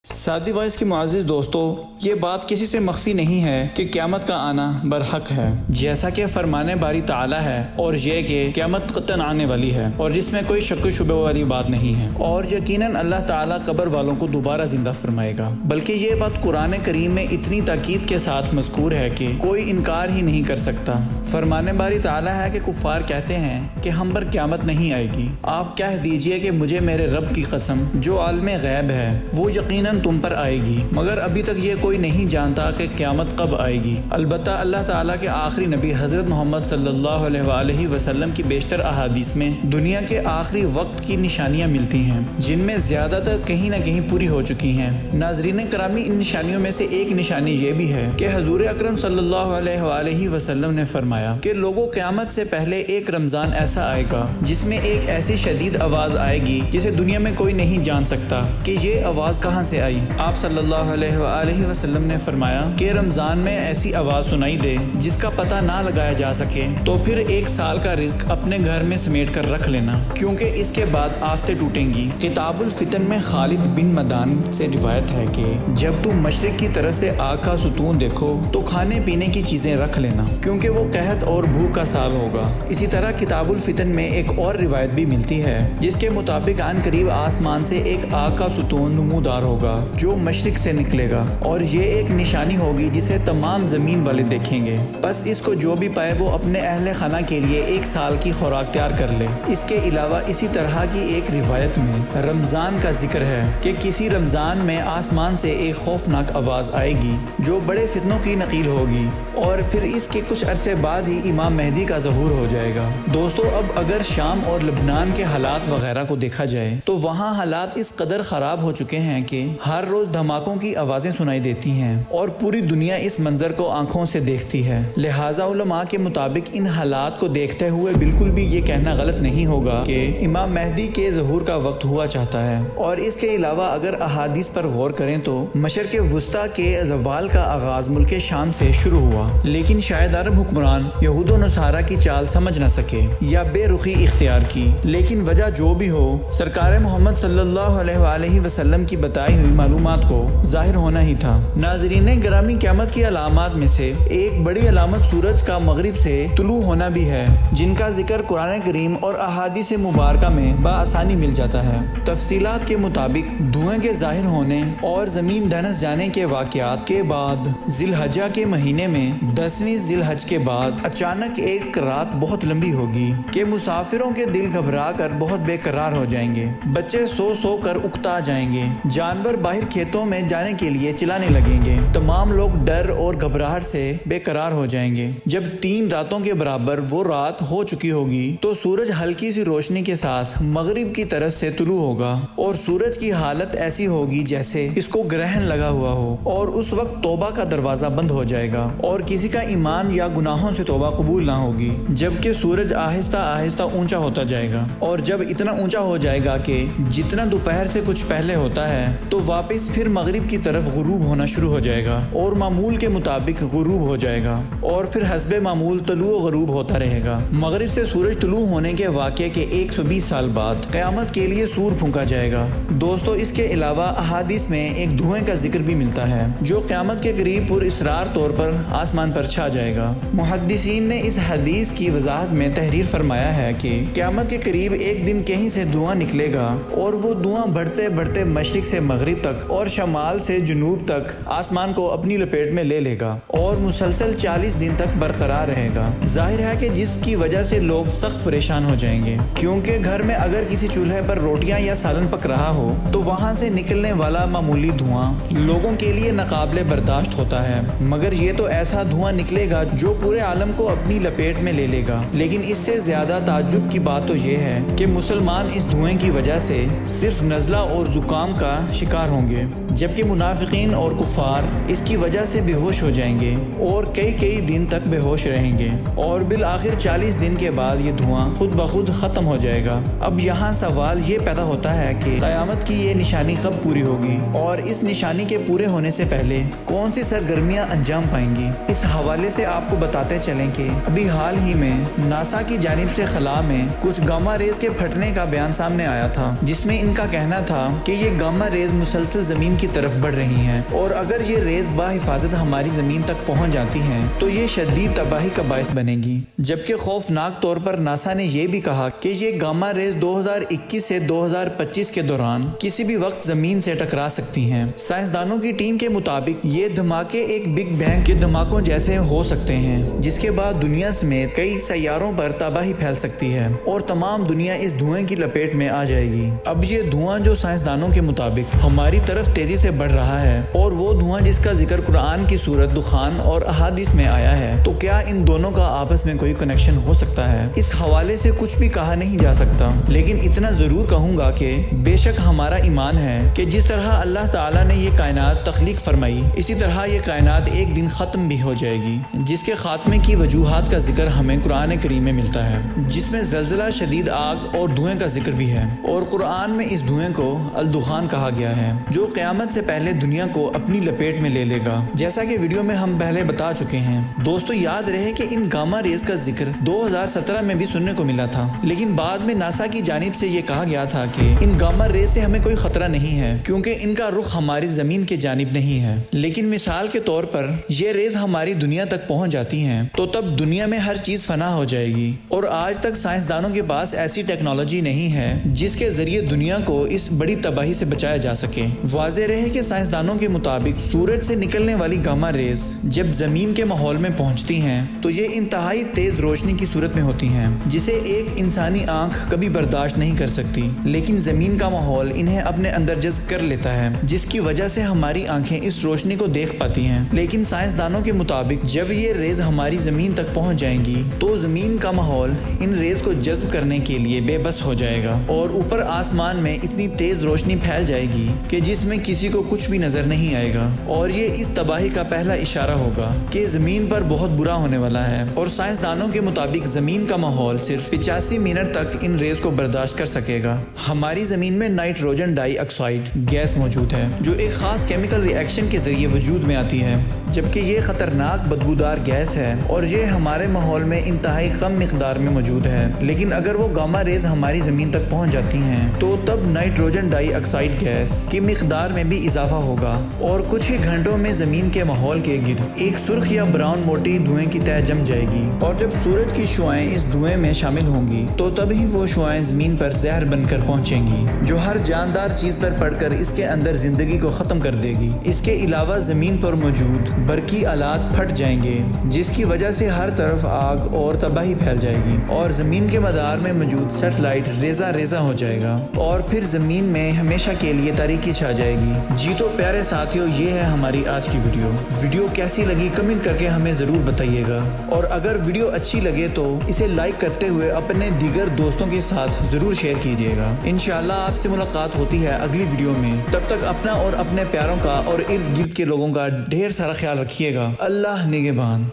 سادی وائس کے معزز دوستو، یہ بات کسی سے مخفی نہیں ہے کہ قیامت کا آنا برحق ہے، جیسا کہ فرمان باری تعالی ہے، اور یہ کہ قیامت قطعاً آنے والی ہے اور جس میں کوئی شک و شبہ والی بات نہیں ہے، اور یقیناً اللہ تعالیٰ قبر والوں کو دوبارہ زندہ فرمائے گا۔ بلکہ یہ بات قرآن کریم میں اتنی تاکید کے ساتھ مذکور ہے کہ کوئی انکار ہی نہیں کر سکتا۔ فرمان باری تعالی ہے کہ کفار کہتے ہیں کہ ہم پر قیامت نہیں آئے گی۔ آپ کہہ دیجئے کہ مجھے میرے رب کی قسم جو عالم غیب ہے وہ یقیناً تم پر آئے گی، مگر ابھی تک یہ کوئی نہیں جانتا کہ قیامت کب آئے گی۔ البتہ اللہ تعالیٰ کے آخری نبی حضرت محمد صلی اللہ علیہ وآلہ وسلم کی بیشتر احادیث میں دنیا کے آخری وقت کی نشانیاں ملتی ہیں، جن میں زیادہ تر کہیں نہ کہیں پوری ہو چکی ہیں۔ ناظرین کرامی، ان نشانیوں میں سے ایک نشانی یہ بھی ہے کہ حضور اکرم صلی اللہ علیہ وآلہ وسلم نے فرمایا کہ لوگوں قیامت سے پہلے ایک رمضان ایسا آئے گا جس میں ایک ایسی شدید آواز آئے گی جسے دنیا میں کوئی نہیں جان سکتا کہ یہ آواز کہاں سے آئی۔ آپ صلی اللہ علیہ وآلہ وسلم نے فرمایا کہ رمضان میں ایسی آواز سنائی دے جس کا پتہ نہ لگایا جا سکے تو پھر ایک سال کا رزق اپنے گھر میں سمیٹ کر رکھ لینا، کیونکہ اس کے بعد آفتیں ٹوٹیں گی۔ کتاب الفتن میں خالد بن مدان سے روایت ہے کہ جب تم مشرق کی طرف سے آگ کا ستون دیکھو تو کھانے پینے کی چیزیں رکھ لینا، کیونکہ وہ قحط اور بھوک کا سال ہوگا۔ اسی طرح کتاب الفتن میں ایک اور روایت بھی ملتی ہے جس کے مطابق عن قریب آسمان سے ایک آگ کا ستون نمودار ہوگا جو مشرق سے نکلے گا، اور یہ ایک نشانی ہوگی جسے تمام زمین والے دیکھیں گے۔ بس اس کو جو بھی پائے وہ اپنے اہل خانہ کے لیے ایک سال کی خوراک تیار کر لے۔ اس کے علاوہ اسی طرح کی ایک روایت میں رمضان کا ذکر ہے کہ کسی رمضان میں آسمان سے ایک خوفناک آواز آئے گی جو بڑے فتنوں کی نقیل ہوگی، اور پھر اس کے کچھ عرصے بعد ہی امام مہدی کا ظہور ہو جائے گا۔ دوستو، اب اگر شام اور لبنان کے حالات وغیرہ کو دیکھا جائے تو وہاں حالات اس قدر خراب ہو چکے ہیں کہ ہر روز دھماکوں کی آوازیں سنائی دیتی ہیں اور پوری دنیا اس منظر کو آنکھوں سے دیکھتی ہے۔ لہٰذا علماء کے مطابق ان حالات کو دیکھتے ہوئے بالکل بھی یہ کہنا غلط نہیں ہوگا کہ امام مہدی کے ظہور کا وقت ہوا چاہتا ہے۔ اور اس کے علاوہ اگر احادیث پر غور کریں تو مشرق وسطیٰ کے زوال کا آغاز ملک شام سے شروع ہوا، لیکن شاید عرب حکمران یہود و نصارہ کی چال سمجھ نہ سکے یا بے رخی اختیار کی، لیکن وجہ جو بھی ہو، سرکار محمد صلی اللہ علیہ وآلہ وسلم کی بتائی ہوئی معلومات کو ظاہر ہونا ہی تھا۔ ناظرین گرامی، قیامت کی علامات میں سے ایک بڑی علامت سورج کا مغرب سے طلوع ہونا بھی ہے، جن کا ذکر قرآن کریم اور احادیث مبارکہ میں بآسانی مل جاتا ہے۔ تفصیلات کے مطابق دھوئیں کے ظاہر ہونے اور زمین دھنس جانے کے واقعات کے بعد ذی الحجہ کے مہینے میں 10ویں ذی الحج کے بعد اچانک ایک رات بہت لمبی ہوگی کہ مسافروں کے دل گھبرا کر بہت بے قرار ہو جائیں گے، بچے سو سو کر اکتا جائیں گے، جانور باہر کھیتوں میں جانے کے لیے چلانے لگیں گے، تمام لوگ ڈر اور گھبراہٹ سے بے قرار ہو جائیں گے۔ جب 3 راتوں کے برابر وہ رات ہو چکی ہوگی تو سورج ہلکی سی روشنی کے ساتھ مغرب کی طرف سے طلوع ہوگا، اور سورج کی حالت ایسی ہوگی جیسے اس کو گرہن لگا ہوا ہو، اور اس وقت توبہ کا دروازہ بند ہو جائے گا اور کسی کا ایمان یا گناہوں سے توبہ قبول نہ ہوگی، جبکہ سورج آہستہ آہستہ اونچا ہوتا جائے گا، اور جب اتنا اونچا ہو جائے گا کہ جتنا دوپہر سے کچھ پہلے ہوتا ہے تو واپس پھر مغرب کی طرف غروب ہونا شروع ہو جائے گا، اور معمول کے مطابق غروب ہو جائے گا، اور پھر حسب معمول طلوع و غروب ہوتا رہے گا۔ مغرب سے سورج طلوع ہونے کے واقعے کے 120 سال بعد قیامت کے لیے سور پھونکا جائے گا۔ دوستو، اس کے علاوہ احادیث میں ایک دھوئیں کا ذکر بھی ملتا ہے جو قیامت کے قریب پر اسرار طور پر آسمان پر چھا جائے گا۔ محدثین نے اس حدیث کی وضاحت میں تحریر فرمایا ہے کہ قیامت کے قریب ایک دن کہیں سے دھواں نکلے گا، اور وہ دھواں بڑھتے بڑھتے مشرق سے مغرب تک اور شمال سے جنوب تک آسمان کو اپنی لپیٹ میں لے لے گا، اور مسلسل 40 دن تک برقرار رہے گا۔ ظاہر ہے کہ جس کی وجہ سے لوگ سخت پریشان ہو جائیں گے، کیونکہ گھر میں اگر کسی چولہے پر روٹیاں یا سالن پک رہا ہو تو وہاں سے نکلنے والا معمولی دھواں لوگوں کے لیے ناقابل برداشت ہوتا ہے، مگر یہ تو ایسا دھواں نکلے گا جو پورے عالم کو اپنی لپیٹ میں لے لے گا۔ لیکن اس سے زیادہ تعجب کی بات تو یہ ہے کہ مسلمان اس دھوئیں کی وجہ سے صرف نزلہ اور زکام کا شکار ہوں گے، جبکہ منافقین اور کفار اس کی وجہ سے بے ہوش ہو جائیں گے اور کئی دن تک بے ہوش رہیں گے، اور بالآخر 40 دن کے بعد یہ دھواں خود بخود ختم ہو جائے گا۔ اب یہاں سوال یہ پیدا ہوتا ہے کہ قیامت کی یہ نشانی کب پوری ہوگی، اور اس نشانی کے پورے ہونے سے پہلے کون سی سرگرمیاں انجام پائیں گی۔ اس حوالے سے آپ کو بتاتے چلیں کہ ابھی حال ہی میں ناسا کی جانب سے خلا میں کچھ گاما ریز کے پھٹنے کا بیان سامنے آیا تھا، جس میں ان کا کہنا تھا کہ یہ گاما ریز مسلسل زمین کی کی طرف بڑھ رہی ہیں، اور اگر یہ ریز بحفاظت ہماری زمین تک پہنچ جاتی ہیں تو یہ شدید تباہی کا باعث بنے گی۔ جبکہ خوفناک طور پر ناسا نے یہ بھی کہا کہ یہ گاما ریز 2021 سے 2025 کے دوران کسی بھی وقت زمین سے ٹکرا سکتی ہیں۔ سائنسدانوں کی ٹیم کے مطابق یہ دھماکے ایک بگ بینگ کے دھماکوں جیسے ہو سکتے ہیں، جس کے بعد دنیا سمیت کئی سیاروں پر تباہی پھیل سکتی ہے اور تمام دنیا اس دھوئیں کی لپیٹ میں آ جائے گی۔ اب یہ دھواں جو سائنسدانوں کے مطابق ہماری طرف تیزی سے بڑھ رہا ہے، اور وہ دھواں جس کا ذکر قرآن کی سورت دخان اور احادیث میں آیا ہے، تو کیا ان دونوں کا آپس میں کوئی کنیکشن ہو سکتا ہے؟ اس حوالے سے کچھ بھی کہا نہیں جا سکتا، لیکن اتنا ضرور کہوں گا کہ بے شک ہمارا ایمان ہے کہ جس طرح اللہ تعالیٰ نے یہ کائنات تخلیق فرمائی، اسی طرح یہ کائنات ایک دن ختم بھی ہو جائے گی، جس کے خاتمے کی وجوہات کا ذکر ہمیں قرآن کریم میں ملتا ہے، جس میں زلزلہ، شدید آگ اور دھوئیں کا ذکر بھی ہے، اور قرآن میں اس دھوئیں کو الدخان کہا گیا ہے، جو قیامت سے پہلے دنیا کو اپنی لپیٹ میں لے لے گا، جیسا کہ ویڈیو میں ہم پہلے بتا چکے ہیں۔ دوستو یاد رہے کہ ان گاما ریز کا ذکر 2017 میں بھی سننے کو ملا تھا، لیکن بعد میں ناسا کی جانب سے یہ کہا گیا تھا کہ ان گاما ریز سے ہمیں کوئی خطرہ نہیں ہے، کیونکہ ان کا رخ ہماری زمین کے جانب نہیں ہے۔ لیکن مثال کے طور پر یہ ریز ہماری دنیا تک پہنچ جاتی ہیں تو تب دنیا میں ہر چیز فنا ہو جائے گی، اور آج تک سائنسدانوں کے پاس ایسی ٹیکنالوجی نہیں ہے جس کے ذریعے دنیا کو اس بڑی تباہی سے بچایا جا سکے۔ واضح رہے کہ سائنسدانوں کے مطابق سورج سے نکلنے والی گاما ریز جب زمین کے ماحول میں پہنچتی ہیں تو یہ انتہائی تیز روشنی کی صورت میں ہوتی ہیں، جسے ایک انسانی آنکھ کبھی برداشت نہیں کر سکتی، لیکن زمین کا ماحول انہیں اپنے اندر جذب کر لیتا ہے، جس کی وجہ سے ہماری آنکھیں اس روشنی کو دیکھ پاتی ہیں۔ لیکن سائنسدانوں کے مطابق جب یہ ریز ہماری زمین تک پہنچ جائیں گی تو زمین کا ماحول ان ریز کو جذب کرنے کے لیے بے بس ہو جائے گا، اور اوپر آسمان میں اتنی تیز روشنی پھیل جائے گی کہ جس میں کسی کو کچھ بھی نظر نہیں آئے گا، اور یہ اس تباہی کا پہلا اشارہ ہوگا کہ زمین پر بہت برا ہونے والا ہے۔ اور سائنسدانوں کے مطابق زمین کا ماحول صرف 85 منٹ تک ان ریز کو برداشت کر سکے گا۔ ہماری زمین میں نائٹروجن ڈائی آکسائڈ گیس موجود ہے، جو ایک خاص کیمیکل ری ایکشن کے ذریعے وجود میں آتی ہے، جبکہ یہ خطرناک بدبودار گیس ہے اور یہ ہمارے ماحول میں انتہائی کم مقدار میں موجود ہے۔ لیکن اگر وہ گاما ریز ہماری زمین تک پہنچ جاتی ہیں تو تب نائٹروجن ڈائی آکسائڈ گیس کی مقدار میں بھی اضافہ ہوگا، اور کچھ ہی گھنٹوں میں زمین کے ماحول کے گرد ایک سرخ یا براؤن موٹی دھوئیں کی تہ جم جائے گی، اور جب سورج کی شعاعیں اس دھوئیں میں شامل ہوں گی تو تبھی وہ شعاعیں زمین پر زہر بن کر پہنچیں گی، جو ہر جاندار چیز پر پڑ کر اس کے اندر زندگی کو ختم کر دے گی۔ اس کے علاوہ زمین پر موجود برقی آلات پھٹ جائیں گے، جس کی وجہ سے ہر طرف آگ اور تباہی پھیل جائے گی، اور زمین کے مدار میں موجود سیٹلائٹ ریزہ ریزہ ہو جائے گا، اور پھر زمین میں ہمیشہ کے لیے تاریکی چھا جائے گی۔ جی تو پیارے ساتھیوں، یہ ہے ہماری آج کی ویڈیو کیسی لگی کمنٹ کر کے ہمیں ضرور بتائیے گا، اور اگر ویڈیو اچھی لگے تو اسے لائک کرتے ہوئے اپنے دیگر دوستوں کے ساتھ ضرور شیئر کیجیے گا۔ انشاءاللہ آپ سے ملاقات ہوتی ہے اگلی ویڈیو میں، تب تک اپنا اور اپنے پیاروں کا اور ارد گرد کے لوگوں کا ڈھیر سارا خیال رکھیے گا۔ اللہ نگہبان۔